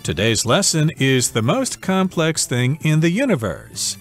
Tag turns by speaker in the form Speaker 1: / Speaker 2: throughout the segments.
Speaker 1: Today's lesson is the most complex thing in the universe.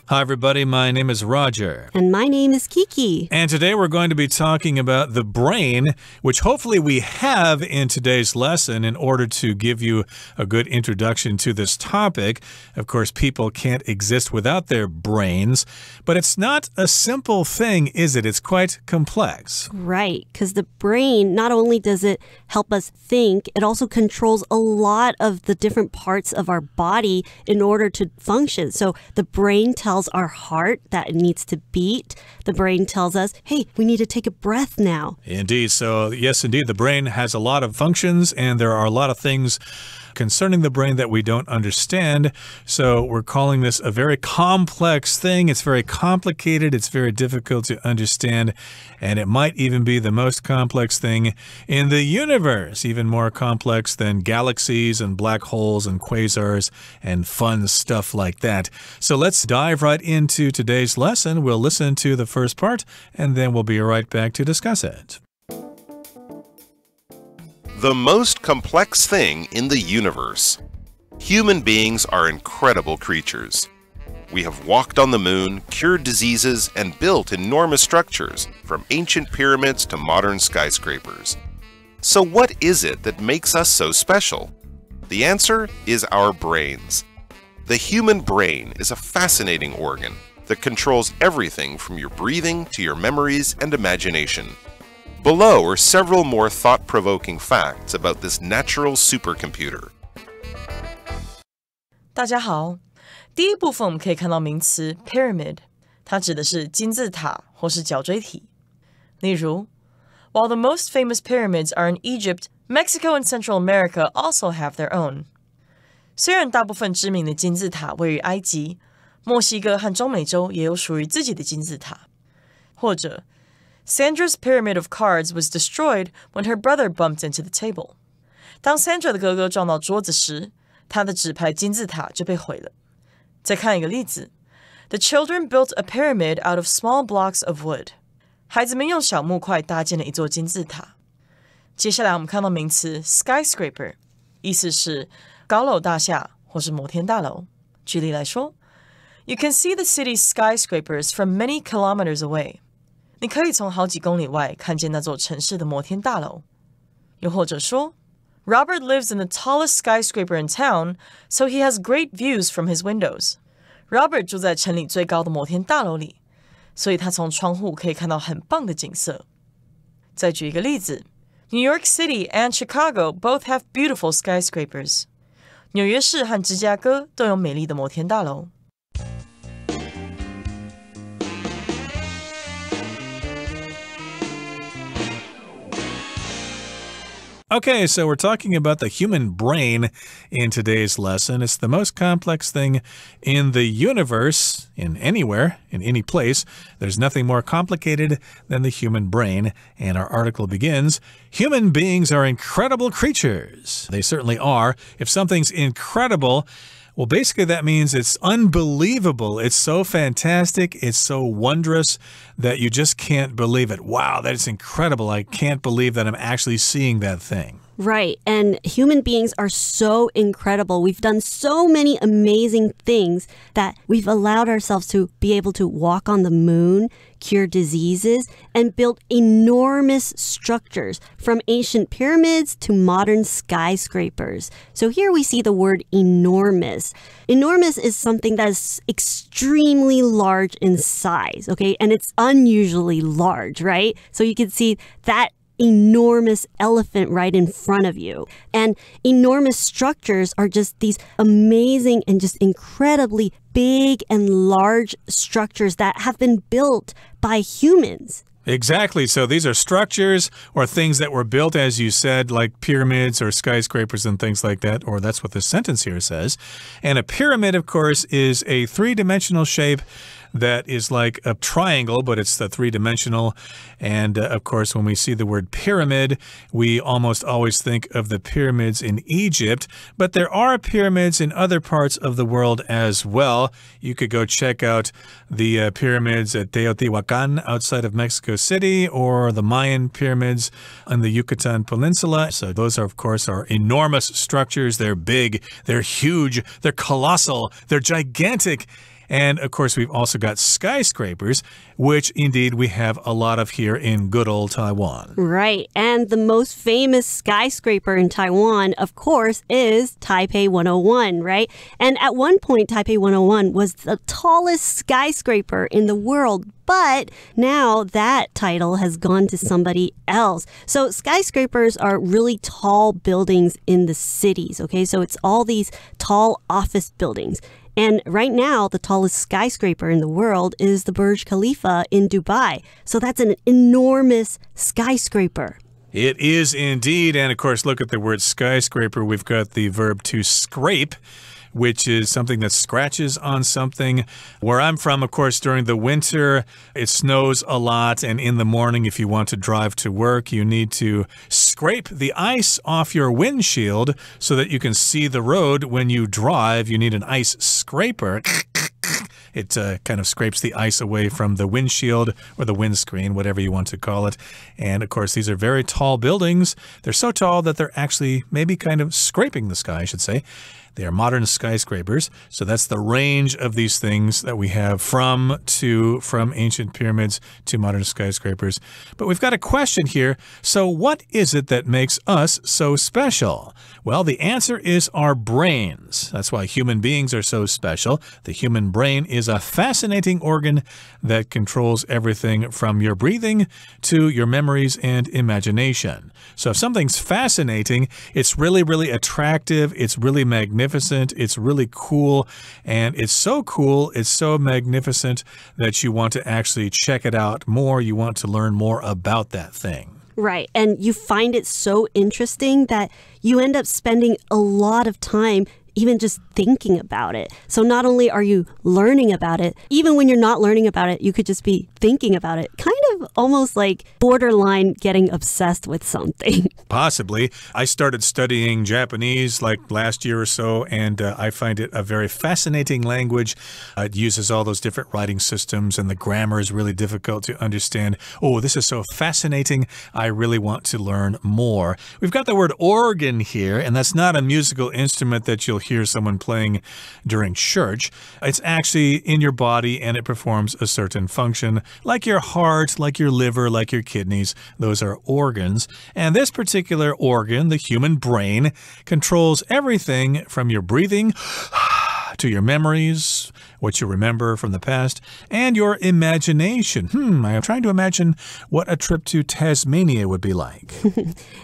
Speaker 1: Hi, everybody. My name is Roger.
Speaker 2: And my name is Kiki.
Speaker 1: And today we're going to be talking about the brain, which hopefully we have in today's lesson in order to give you a good introduction to this topic. Of course, people can't exist without their brains, but it's not a simple thing, is it? It's quite complex.
Speaker 2: Right, because the brain, not only does it help us think, it also controls a lot of the different parts of our body in order to function. So the brain tells our heart that it needs to beat. The brain tells us, hey, we need to take a breath now.
Speaker 1: Indeed. So, yes, indeed, the brain has a lot of functions, and there are a lot of things concerning the brain that we don't understand. So we're calling this a very complex thing. It's very complicated. It's very difficult to understand. And it might even be the most complex thing in the universe, even more complex than galaxies and black holes and quasars and fun stuff like that. So let's dive right into today's lesson. We'll listen to the first part, and then we'll be right back to discuss it.
Speaker 3: The most complex thing in the universe. Human beings are incredible creatures. We have walked on the moon, cured diseases, and built enormous structures, from ancient pyramids to modern skyscrapers. So what is it that makes us so special? The answer is our brains. The human brain is a fascinating organ that controls everything from your breathing to your memories and imagination. Below are several more thought-provoking facts about this natural supercomputer.
Speaker 4: 大家好，第一部分我们可以看到名词 pyramid， 它指的是金字塔或是角锥体。例如 While the most famous pyramids are in Egypt, Mexico and Central America also have their own. 虽然大部分知名的金字塔位于埃及，墨西哥和中美洲也有属于自己的金字塔。或者Sandra's pyramid of cards was destroyed when her brother bumped into the table. 当 Sandra 的哥哥撞到桌子时，他的纸牌金字塔就被毁了。再看一个例子 The children built a pyramid out of small blocks of wood. 孩子们用小木块搭建了一座金字塔。接下来我们看到名词 skyscraper， 意思是高楼大厦或是摩天大楼。举例来说 You can see the city's skyscrapers from many kilometers away.你可以从好几公里外看见那座城市的摩天大楼。又或者说 Robert lives in the tallest skyscraper in town, so he has great views from his windows. Robert 住在城里最高的摩天大楼里，所以他从窗户可以看到很棒的景色。再举一个例子 New York City and Chicago both have beautiful skyscrapers. 纽约市和芝加哥都有美丽的摩天大楼。
Speaker 1: Okay, so we're talking about the human brain in today's lesson. It's the most complex thing in the universe, in anywhere, in any place. There's nothing more complicated than the human brain. And our article begins, Human beings are incredible creatures. They certainly are. If something's incredible, well, basically that means it's unbelievable. It's so fantastic. It's so wondrous that you just can't believe it. Wow, that is incredible. I can't believe that I'm actually seeing that thing.
Speaker 2: Right, and human beings are so incredible. We've done so many amazing things that we've allowed ourselves to be able to walk on the moon, cure diseases, and build enormous structures, from ancient pyramids to modern skyscrapers. So here we see the word enormous. Enormous is something that is extremely large in size, okay? And it's unusually large, right? So you can see that enormous elephant right in front of you. And enormous structures are just these amazing and just incredibly big and large structures that have been built by humans.
Speaker 1: Exactly. So these are structures or things that were built, as you said, like pyramids or skyscrapers and things like that, or that's what this sentence here says. And a pyramid, of course, is a three-dimensional shape that is like a triangle, but it's the three-dimensional. And of course, when we see the word pyramid, we almost always think of the pyramids in Egypt, but there are pyramids in other parts of the world as well. You could go check out the pyramids at Teotihuacan outside of Mexico City, or the Mayan pyramids on the Yucatan Peninsula. So those are, of course, are enormous structures. They're big, they're huge, they're colossal, they're gigantic. And, of course, we've also got skyscrapers, which, indeed, we have a lot of here in good old Taiwan.
Speaker 2: Right. And the most famous skyscraper in Taiwan, of course, is Taipei 101, right? And at one point, Taipei 101 was the tallest skyscraper in the world. But now that title has gone to somebody else. So skyscrapers are really tall buildings in the cities, okay? So it's all these tall office buildings. And right now, the tallest skyscraper in the world is the Burj Khalifa in Dubai. So that's an enormous skyscraper.
Speaker 1: It is indeed. And of course, look at the word skyscraper. We've got the verb to scrape, which is something that scratches on something. Where I'm from, of course, during the winter, it snows a lot. And in the morning, if you want to drive to work, you need to scrape the ice off your windshield so that you can see the road when you drive. You need an ice scraper. It kind of scrapes the ice away from the windshield or the windscreen, whatever you want to call it. And, of course, these are very tall buildings. They're so tall that they're actually maybe kind of scraping the sky, I should say. They are modern skyscrapers. So that's the range of these things that we have from ancient pyramids to modern skyscrapers. But we've got a question here. So what is it that makes us so special? Well, the answer is our brains. That's why human beings are so special. The human brain is a fascinating organ that controls everything from your breathing to your memories and imagination. So if something's fascinating, it's really, really attractive. It's really magnificent. It's really cool, and it's so cool, it's so magnificent that you want to actually check it out more. You want to learn more about that thing.
Speaker 2: Right, and you find it so interesting that you end up spending a lot of time even just thinking about it. So not only are you learning about it, even when you're not learning about it, you could just be thinking about it. Kind of almost like borderline getting obsessed with something.
Speaker 1: Possibly. I started studying Japanese like last year or so, and I find it a very fascinating language. It uses all those different writing systems, and the grammar is really difficult to understand. Oh, this is so fascinating. I really want to learn more. We've got the word organ here, and that's not a musical instrument that you'll hear someone playing during church. It's actually in your body, and it performs a certain function, like your heart, like your liver, like your kidneys. Those are organs. And this particular organ, the human brain, controls everything from your breathing to your memories, what you remember from the past, and your imagination. I'm trying to imagine what a trip to Tasmania would be like.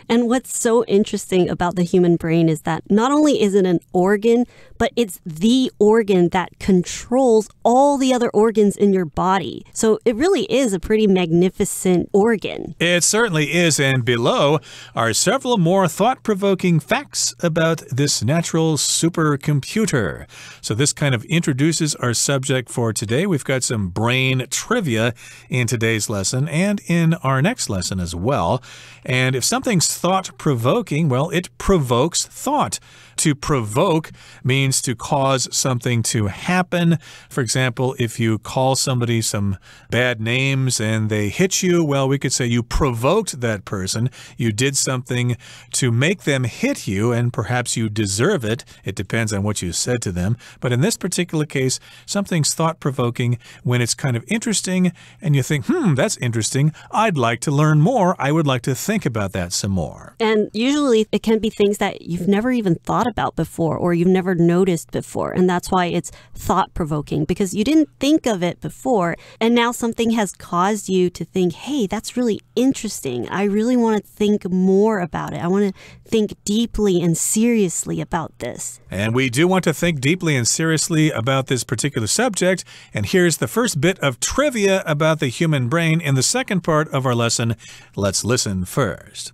Speaker 2: And what's so interesting about the human brain is that not only is it an organ, but it's the organ that controls all the other organs in your body. So it really is a pretty magnificent organ.
Speaker 1: It certainly is, and below are several more thought-provoking facts about this natural supercomputer. So this kind of introduces our subject for today. We've got some brain trivia in today's lesson and in our next lesson as well. And if something's thought-provoking, well, it provokes thought. To provoke means to cause something to happen. For example, if you call somebody some bad names and they hit you, well, we could say you provoked that person. You did something to make them hit you, and perhaps you deserve it. It depends on what you said to them. But in this particular case, something's thought-provoking when it's kind of interesting and you think, that's interesting. I'd like to learn more. I would like to think about that some more.
Speaker 2: And usually it can be things that you've never even thought about before or you've never noticed before. And that's why it's thought-provoking, because you didn't think of it before. And now something has caused you to think, hey, that's really interesting. I really want to think more about it. I want to think deeply and seriously about this.
Speaker 1: And we do want to think deeply and seriously about this particular subject. And here's the first bit of trivia about the human brain in the second part of our lesson. Let's listen first.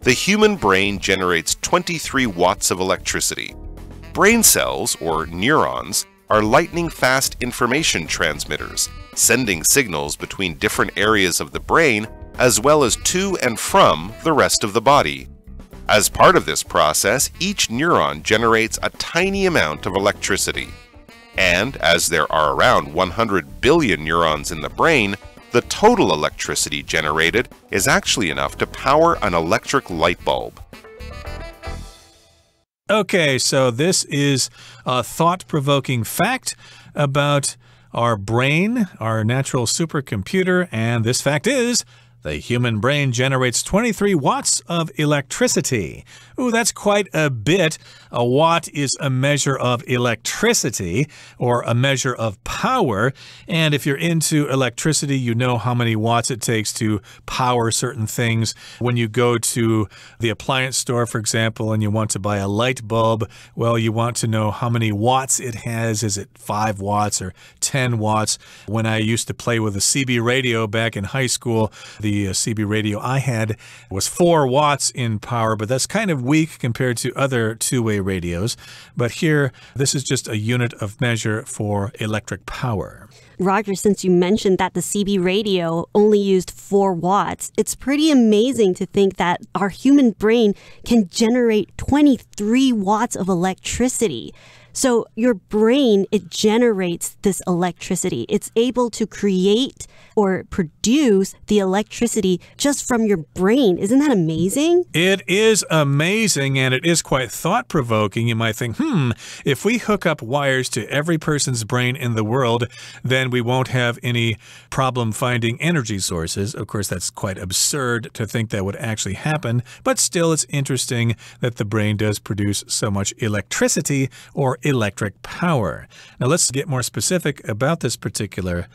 Speaker 3: The human brain generates 23 watts of electricity. Brain cells, or neurons, are lightning-fast information transmitters, sending signals between different areas of the brain as well as to and from the rest of the body. As part of this process, each neuron generates a tiny amount of electricity. And as there are around 100 billion neurons in the brain, the total electricity generated is actually enough to power an electric light bulb.
Speaker 1: Okay, so this is a thought-provoking fact about our brain, our natural supercomputer, and this fact is the human brain generates 23 watts of electricity. Ooh, that's quite a bit. A watt is a measure of electricity or a measure of power. And if you're into electricity, you know how many watts it takes to power certain things. When you go to the appliance store, for example, and you want to buy a light bulb, well, you want to know how many watts it has. Is it 5 watts or 10 watts? When I used to play with a CB radio back in high school, the CB radio I had was 4 watts in power, but that's kind of weak compared to other two-way radios. But here, this is just a unit of measure for electric power.
Speaker 2: Roger, since you mentioned that the CB radio only used 4 watts, it's pretty amazing to think that our human brain can generate 23 watts of electricity. So your brain, it generates this electricity. It's able to create or produce the electricity just from your brain. Isn't that amazing?
Speaker 1: It is amazing, and it is quite thought-provoking. You might think, if we hook up wires to every person's brain in the world, then we won't have any problem finding energy sources. Of course, that's quite absurd to think that would actually happen, but still it's interesting that the brain does produce so much electricity or electric power. Now let's get more specific about this particular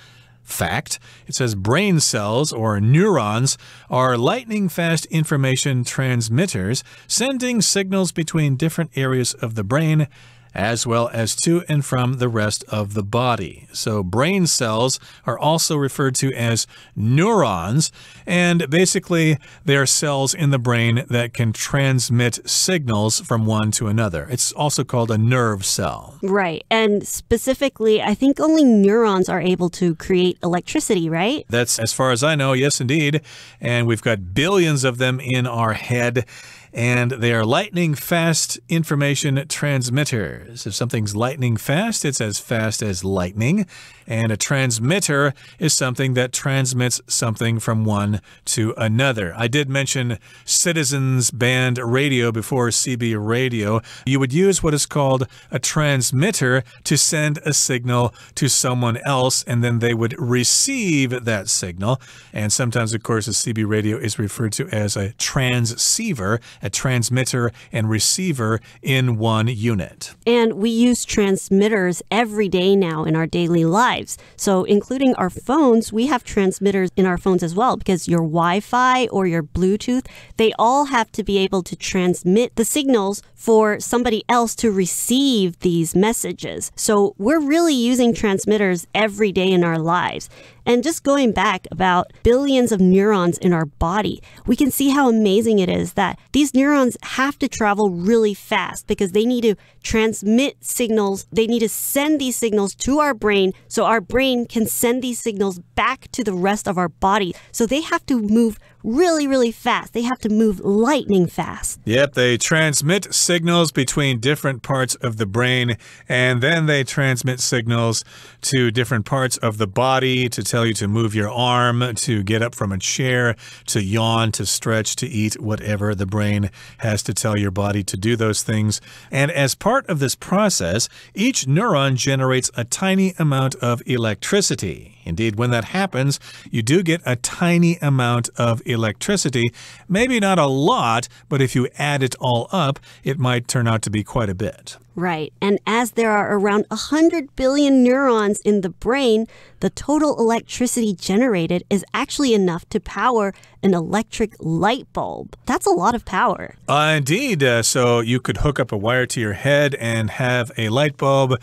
Speaker 1: fact. It says brain cells, or neurons, are lightning-fast information transmitters, sending signals between different areas of the brain, as well as to and from the rest of the body. So brain cells are also referred to as neurons, and basically they are cells in the brain that can transmit signals from one to another. It's also called a nerve cell.
Speaker 2: Right, and specifically, I think only neurons are able to create electricity, right?
Speaker 1: That's as far as I know, yes indeed, and we've got billions of them in our head. And they are lightning-fast information transmitters. If something's lightning fast, it's as fast as lightning. And a transmitter is something that transmits something from one to another. I did mention Citizens Band Radio before CB radio. You would use what is called a transmitter to send a signal to someone else, and then they would receive that signal. And sometimes, of course, a CB radio is referred to as a transceiver, a transmitter and receiver in one unit.
Speaker 2: And we use transmitters every day now in our daily lives. So including our phones, we have transmitters in our phones as well, because your Wi-Fi or your Bluetooth, they all have to be able to transmit the signals for somebody else to receive these messages. So we're really using transmitters every day in our lives. And just going back about billions of neurons in our body, we can see how amazing it is that these neurons have to travel really fast because they need to transmit signals. They need to send these signals to our brain so our brain can send these signals back to the rest of our body. So they have to move really, really fast. They have to move lightning fast.
Speaker 1: Yep, they transmit signals between different parts of the brain, and then they transmit signals to different parts of the body to tell you to move your arm, to get up from a chair, to yawn, to stretch, to eat, whatever the brain has to tell your body to do those things. And as part of this process, each neuron generates a tiny amount of electricity. Indeed, when that happens, you do get a tiny amount of electricity. Maybe not a lot, but if you add it all up, it might turn out to be quite a bit.
Speaker 2: Right. And as there are around 100 billion neurons in the brain, the total electricity generated is actually enough to power an electric light bulb. That's a lot of power.
Speaker 1: Indeed. So you could hook up a wire to your head and have a light bulb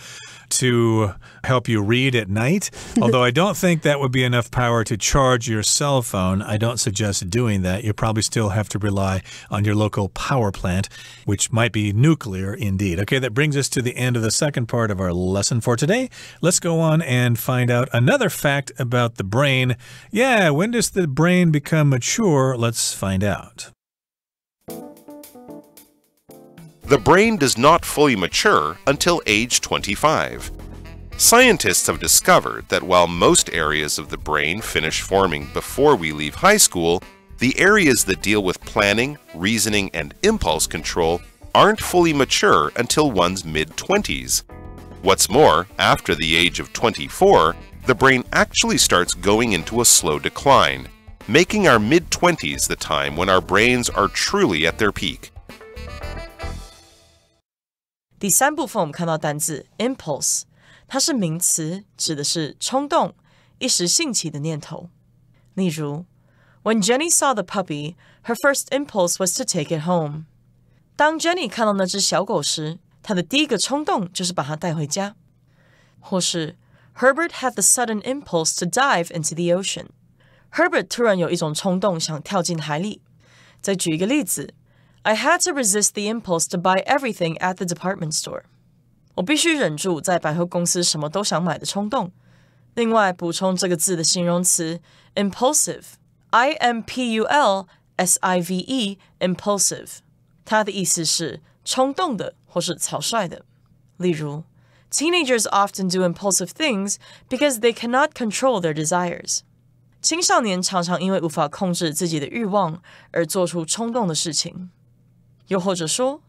Speaker 1: to help you read at night. Although I don't think that would be enough power to charge your cell phone. I don't suggest doing that. You probably still have to rely on your local power plant, which might be nuclear indeed. Okay, that brings brings us to the end of the second part of our lesson for today. Let's go on and find out another fact about the brain. Yeah, when does the brain become mature? Let's find out.
Speaker 3: The brain does not fully mature until age 25. Scientists have discovered that while most areas of the brain finish forming before we leave high school, the areas that deal with planning, reasoning, and impulse control aren't fully mature until one's mid-20s. What's more, after the age of 24, the brain actually starts going into a slow decline, making our mid-20s the time when our brains are truly at their peak.
Speaker 4: 第三部分我们看到单字 impulse， 它是名词，指的是冲动、一时兴起的念头。例如 When Jenny saw the puppy, her first impulse was to take it home. 当 Jenny 看到那只小狗时，她的第一个冲动就是把它带回家。或是 Herbert had the sudden impulse to dive into the ocean. Herbert 突然有一种冲动想跳进海里。再举一个例子 I had to resist the impulse to buy everything at the department store. 我必须忍住在百货公司什么都想买的冲动。另外补充这个字的形容词 impulsive, I-M-P-U-L-S-I-V-E, impulsive. 它的意思是冲动的或是草率的。例如 Teenagers often do impulsive things because they cannot control their desires. 青少年常常因为无法控制自己的欲望而做出冲动的事情。又或者说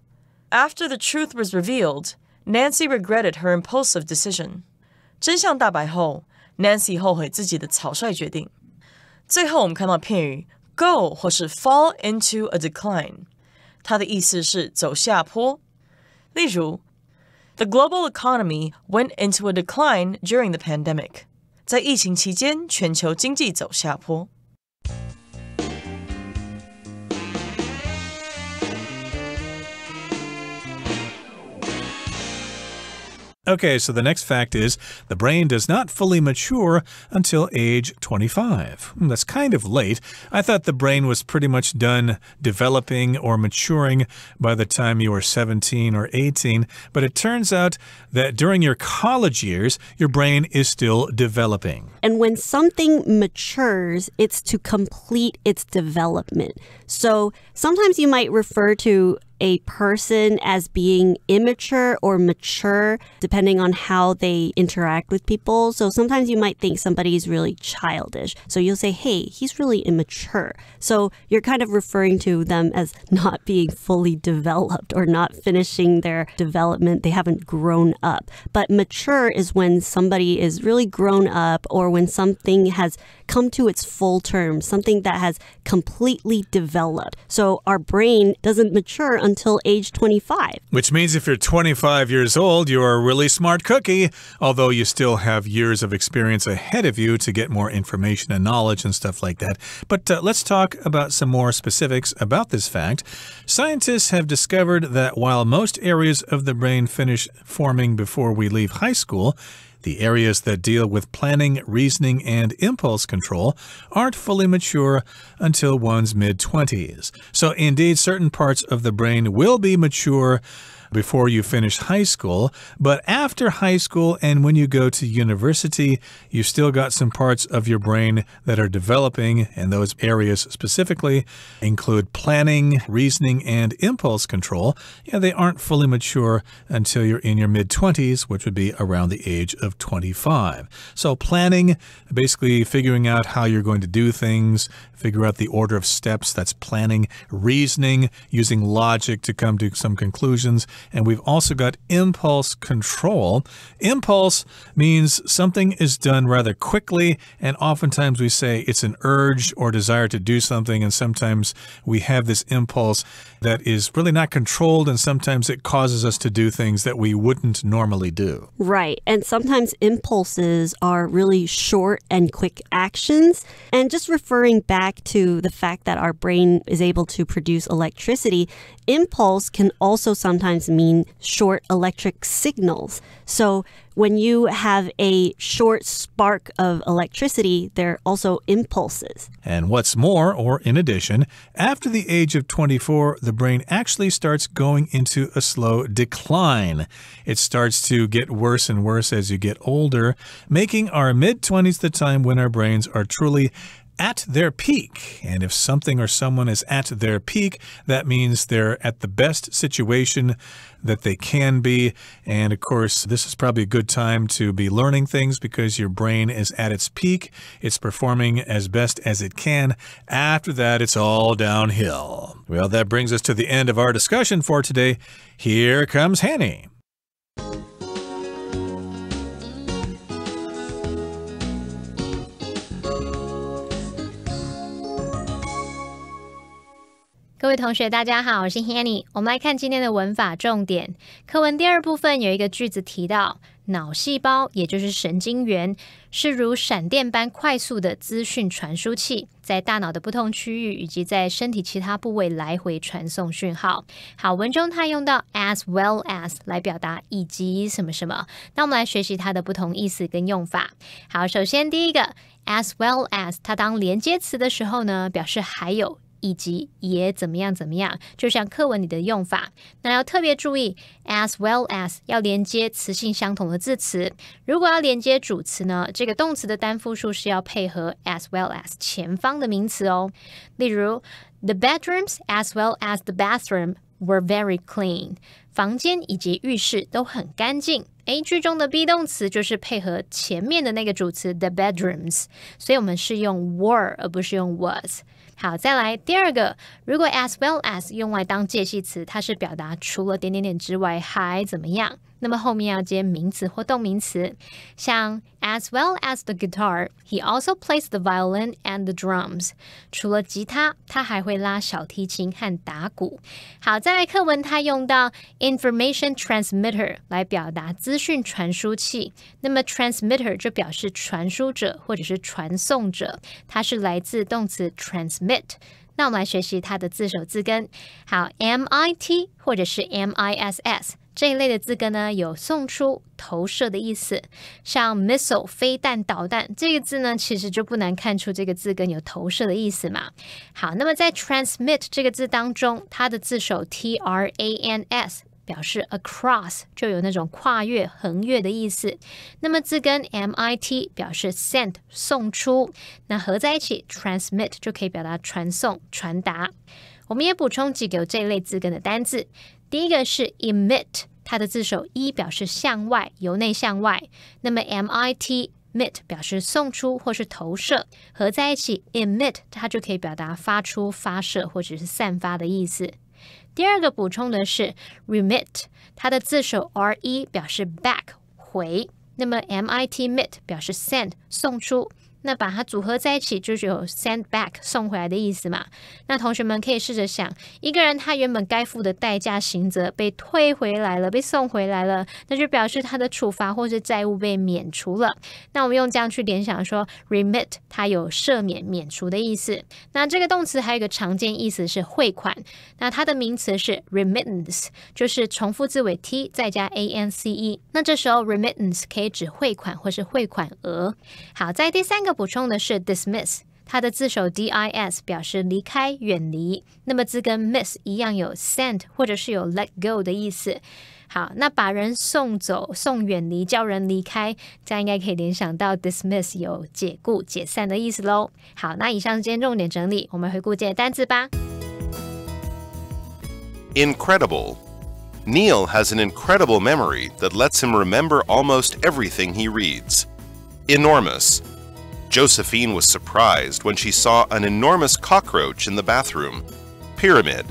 Speaker 4: After the truth was revealed, Nancy regretted her impulsive decision. 真相大白后 Nancy 后悔自己的草率决定。最后我们看到片语 go 或是 fall into a decline. 它的意思是走下坡。例如 The global economy went into a decline during the pandemic. 在疫情期间，全球经济走下坡。
Speaker 1: Okay, so the next fact is the brain does not fully mature until age 25. That's kind of late. I thought the brain was pretty much done developing or maturing by the time you were 17 or 18, but it turns out that during your college years, your brain is still developing.
Speaker 2: And when something matures, it's to complete its development. So sometimes you might refer to a person as being immature or mature, depending on how they interact with people. So sometimes you might think somebody is really childish. So you'll say, hey, he's really immature. So you're kind of referring to them as not being fully developed or not finishing their development. They haven't grown up. But mature is when somebody is really grown up or when something has come to its full term, something that has completely developed. So our brain doesn't mature until age 25.
Speaker 1: Which means if you're 25 years old, you're a really smart cookie, although you still have years of experience ahead of you to get more information and knowledge and stuff like that. But let's talk about some more specifics about this fact. Scientists have discovered that while most areas of the brain finish forming before we leave high school, the areas that deal with planning, reasoning, and impulse control aren't fully mature until one's mid-20s. So indeed, certain parts of the brain will be mature before you finish high school, but after high school and when you go to university, you've still got some parts of your brain that are developing, and those areas specifically include planning, reasoning, and impulse control. Yeah, they aren't fully mature until you're in your mid-20s, which would be around the age of 25. So planning, basically figuring out how you're going to do things, figure out the order of steps, that's planning. Reasoning, using logic to come to some conclusions. And we've also got impulse control. Impulse means something is done rather quickly, and oftentimes we say it's an urge or desire to do something, and sometimes we have this impulse that is really not controlled, and sometimes it causes us to do things that we wouldn't normally do.
Speaker 2: Right, and sometimes impulses are really short and quick actions. And just referring back to the fact that our brain is able to produce electricity, impulse can also sometimes mean short electric signals. So when you have a short spark of electricity, they're also impulses.
Speaker 1: And what's more, or in addition, after the age of 24, the brain actually starts going into a slow decline. It starts to get worse and worse as you get older, making our mid-20s the time when our brains are truly at their peak. And if something or someone is at their peak, that means they're at the best situation that they can be. And of course, this is probably a good time to be learning things because your brain is at its peak. It's performing as best as it can. After that, it's all downhill. Well, that brings us to the end of our discussion for today. Here comes Hanny.
Speaker 5: 各位同学大家好，我是 Hanny。 我们来看今天的文法重点。课文第二部分有一个句子提到，脑细胞也就是神经元是如闪电般快速的资讯传输器，在大脑的不同区域以及在身体其他部位来回传送讯号。好，文中它用到 as well as 来表达以及什么什么，那我们来学习它的不同意思跟用法。好，首先第一个 as well as 它当连接词的时候呢，表示还有以及也怎么样怎么样，就像课文里的用法。那要特别注意 as well as 要连接词性相同的字词，如果要连接主词呢，这个动词的单复数是要配合 as well as 前方的名词哦。例如 The bedrooms as well as the bathroom were very clean. 房间以及浴室都很干净。句中的 be 动词就是配合前面的那个主词 the bedrooms， 所以我们是用 were 而不是用 was。好，再来第二个，如果 as well as 用来当介系词，它是表达除了点点点之外还怎么样，那么后面要接名词或动名词，像 as well as the guitar, he also plays the violin and the drums. 除了吉他，他还会拉小提琴和打鼓。好，再来课文，它用到 information transmitter 来表达资讯传输器，那么 transmitter 就表示传输者或者是传送者，它是来自动词 transmit。那我们来学习它的字首字根。好 MIT 或者是 MISS 这一类的字根呢，有送出、投射的意思。像 missile 飞弹、导弹这个字呢，其实就不难看出这个字根有投射的意思嘛。好，那么在 transmit 这个字当中，它的字首 TRANS表示 across 就有那种跨越、横越的意思。那么字根 MIT 表示 send 送出，那合在一起 transmit 就可以表达传送、传达。我们也补充几个有这一类字根的单字。第一个是 emit， 它的字首 E 表示向外、由内向外，那么 MIT emit 表示送出或是投射，合在一起 emit 它就可以表达发出、发射或者是散发的意思。第二个补充的是 remit， 它的字首 RE 表示 back 回，那么 MIT emit 表示 send 送出，那把它组合在一起就是有 send back 送回来的意思嘛。那同学们可以试着想，一个人他原本该付的代价刑责被退回来了，被送回来了，那就表示他的处罚或是债务被免除了。那我们用这样去联想说 remit 它有赦免、免除的意思。那这个动词还有一个常见意思是汇款，那它的名词是 remittance， 就是重复字尾 t 再加 ance， 那这时候 remittance 可以指汇款或是汇款额。好，在第三个补充的是 dismiss， 它的字首 dis 表示离开、远离，那么字跟 miss 一样有 send 或者是有 let go 的意思。好，那把人送走、送远离、叫人离开，这样应该可以联想到 dismiss 有解雇、解散的意思咯。好，那以上是今天重点整理，我们回顾今天的单字吧。
Speaker 3: Incredible. Neil has an incredible memory that lets him remember almost everything he reads. Enormous. Josephine was surprised when she saw an enormous cockroach in the bathroom. Pyramid.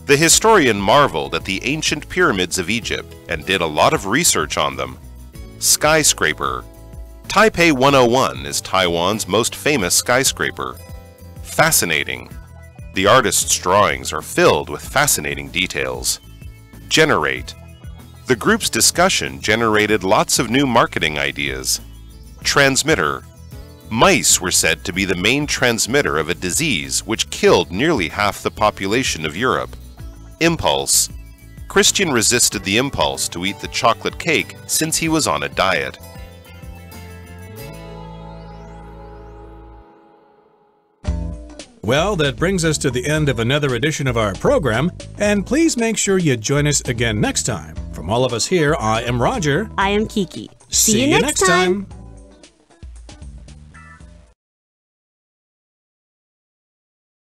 Speaker 3: The historian marveled at the ancient pyramids of Egypt and did a lot of research on them. Skyscraper. Taipei 101 is Taiwan's most famous skyscraper. Fascinating. The artist's drawings are filled with fascinating details. Generate. The group's discussion generated lots of new marketing ideas. Transmitter. Mice were said to be the main transmitter of a disease which killed nearly half the population of Europe. Impulse. Christian resisted the impulse to eat the chocolate cake since he was on a diet.
Speaker 1: Well, that brings us to the end of another edition of our program, and please make sure you join us again next time. From all of us here, I am Roger.
Speaker 2: I am Kiki.
Speaker 1: See you next time.